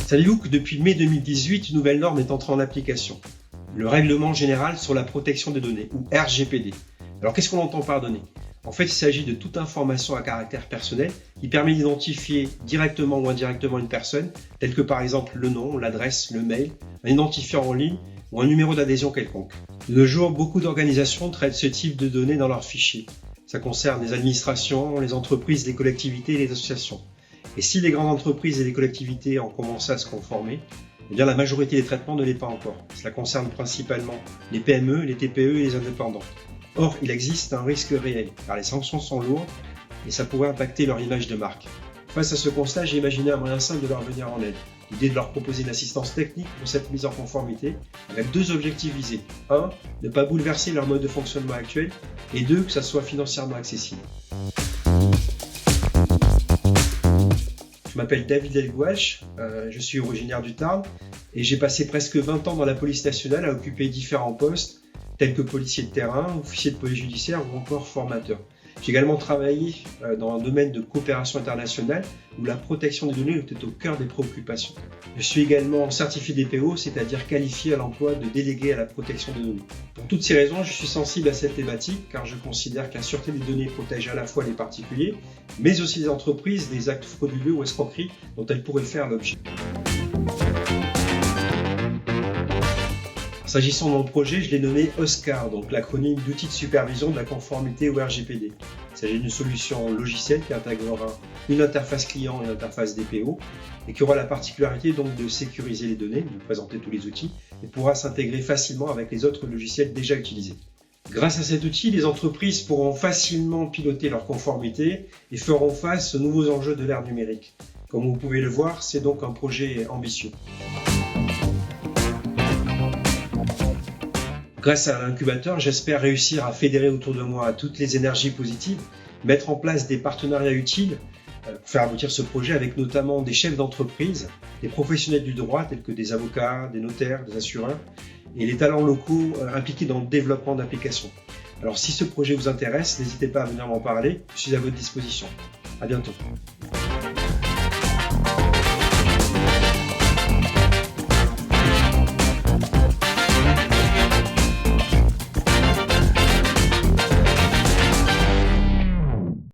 Saviez-vous que depuis mai 2018, une nouvelle norme est entrée en application? Le Règlement général sur la protection des données, ou RGPD. Alors qu'est-ce qu'on entend par données? En fait, il s'agit de toute information à caractère personnel qui permet d'identifier directement ou indirectement une personne, telle que par exemple le nom, l'adresse, le mail, un identifiant en ligne ou un numéro d'adhésion quelconque. De nos jours, beaucoup d'organisations traitent ce type de données dans leurs fichiers. Ça concerne les administrations, les entreprises, les collectivités et les associations. Et si les grandes entreprises et les collectivités ont commencé à se conformer, eh bien la majorité des traitements ne l'est pas encore. Cela concerne principalement les PME, les TPE et les indépendants. Or, il existe un risque réel, car les sanctions sont lourdes et ça pourrait impacter leur image de marque. Face à ce constat, j'ai imaginé un moyen simple de leur venir en aide. L'idée de leur proposer une assistance technique pour cette mise en conformité, avec deux objectifs visés. 1. Ne pas bouleverser leur mode de fonctionnement actuel, et 2. Que ça soit financièrement accessible. Je m'appelle David Elgouache, je suis originaire du Tarn et j'ai passé presque 20 ans dans la police nationale à occuper différents postes tels que policier de terrain, officier de police judiciaire ou encore formateur. J'ai également travaillé dans un domaine de coopération internationale où la protection des données était au cœur des préoccupations. Je suis également certifié DPO, c'est-à-dire qualifié à l'emploi de délégué à la protection des données. Pour toutes ces raisons, je suis sensible à cette thématique car je considère que la sûreté des données protège à la fois les particuliers, mais aussi les entreprises des actes frauduleux ou escroqueries dont elles pourraient faire l'objet. S'agissant de mon projet, je l'ai nommé OSCAR, donc l'acronyme d'outils de supervision de la conformité au RGPD. Il s'agit d'une solution logicielle qui intégrera une interface client et une interface DPO et qui aura la particularité donc de sécuriser les données, de présenter tous les outils et pourra s'intégrer facilement avec les autres logiciels déjà utilisés. Grâce à cet outil, les entreprises pourront facilement piloter leur conformité et feront face aux nouveaux enjeux de l'ère numérique. Comme vous pouvez le voir, c'est donc un projet ambitieux. Grâce à l'incubateur, j'espère réussir à fédérer autour de moi toutes les énergies positives, mettre en place des partenariats utiles pour faire aboutir ce projet avec notamment des chefs d'entreprise, des professionnels du droit tels que des avocats, des notaires, des assureurs et les talents locaux impliqués dans le développement d'applications. Alors si ce projet vous intéresse, n'hésitez pas à venir m'en parler, je suis à votre disposition. À bientôt.